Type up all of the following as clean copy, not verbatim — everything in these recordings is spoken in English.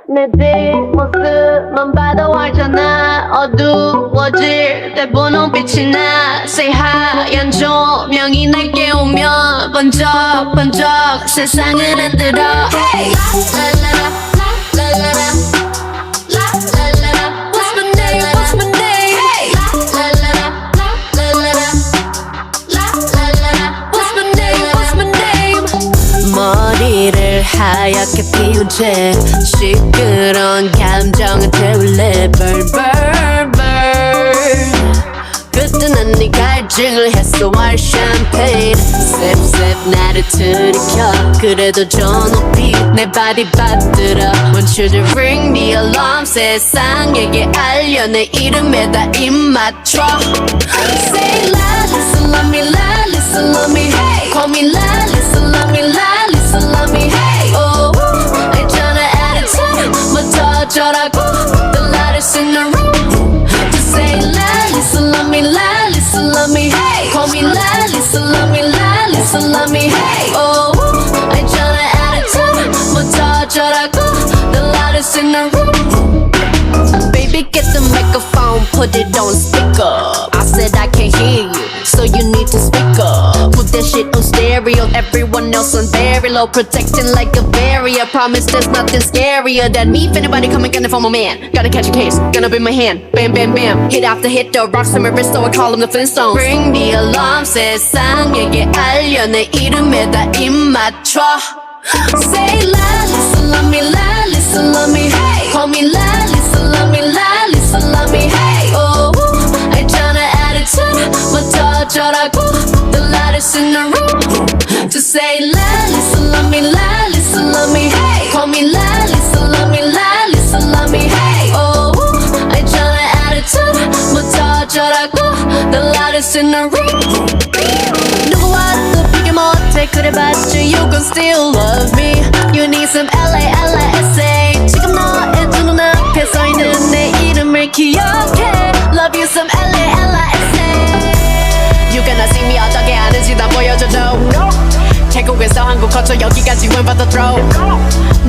내 뒷모습만 봐도 알잖아. 어두워질 때 보는 빛이 나. 새하얀 조명이 내게 오면 번쩍번쩍 세상을 흔들어. Hey! 라라라 라라라 라라라 What's my name? What's my name? Hey! 라라라 라라라 라라라 What's my name? What's my name? 머리를 하얗게 피운 채 시끄러운 감정을 태울래. Burn burn burn. 그때 난 네 갈증을 했어. White champagne sip sip 나를 들이켜. 그래도 저 높이 내 body 받들어. Want you to ring the alarm. 세상에게 알려 내 이름에다 입 맞춰. Say la listen love me la listen love me. Hey call me la listen love me la listen love me. Hey oh 알잖아 attitude 뭐 터져라고. The loudest in the room. Just say la listen love me la listen love me. Hey call me la listen love me la listen love me. Hey oh 알잖아 attitude 뭐 터져라고. The loudest in the room. Baby get the microphone put it on speaker. I said I can't hear you so you need to speak up. Put that shit on stereo. Everyone else on very low, protecting like a barrier. Promise there's nothing scarier than me. If anybody coming gunning for my man, gotta catch a case, gonna be my hand. Bam bam bam, hit after hit, the rocks on my wrist, so I call them the Flintstones. Ring the alarm. 세상에게 알려 내 이름에다 입 맞춰. Say la listen love me la listen love me. Hey call me la listen love me la listen love me. Hey oh 알잖아 attitude 뭐 터져라고. The loudest in the room. To say la listen love me la listen love me. Hey call me la listen love me la listen love me. Hey oh 알잖아 attitude 뭐 터져라고. The loudest in the room. 누구와도 비교 못해 그래봤자 you gon' still love me. You need some LA LASA. 지금 너의 두 눈앞에 서있는 내 이름을 기억해. Love you some LA LASA. You gonna see me 어떻게 하는지 다 보여줘도 태국에서 한국 거쳐 여기까지 went by the throat.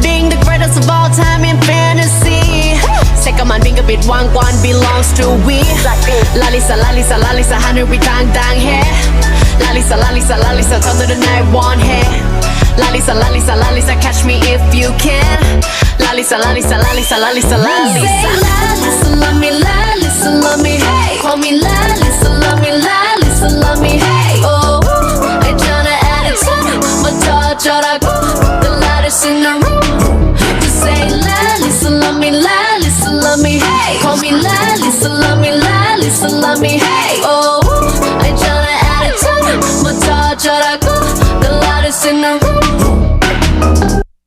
Being the greatest of all time in fantasy. 새까만 빙긋빛 왕관 belongs to we. 랄리사 랄리사 랄리사 하늘 위 당당해. 랄리사 랄리사 랄리사 저들은 날 원해. 랄리사 랄리사 랄리사 catch me if you can. 랄리사 랄리사 랄리사 랄리사 랄리사. Say la listen love me la listen love me. Hey call me la listen love me la listen love me. Hey oh 알잖아 attitude 뭐 터져라고. The loudest in the room. Just say la listen love me la listen love me. Hey call me la listen love me la listen love me. Hey oh 알잖아 attitude 뭐 터져라고. The loudest in the room.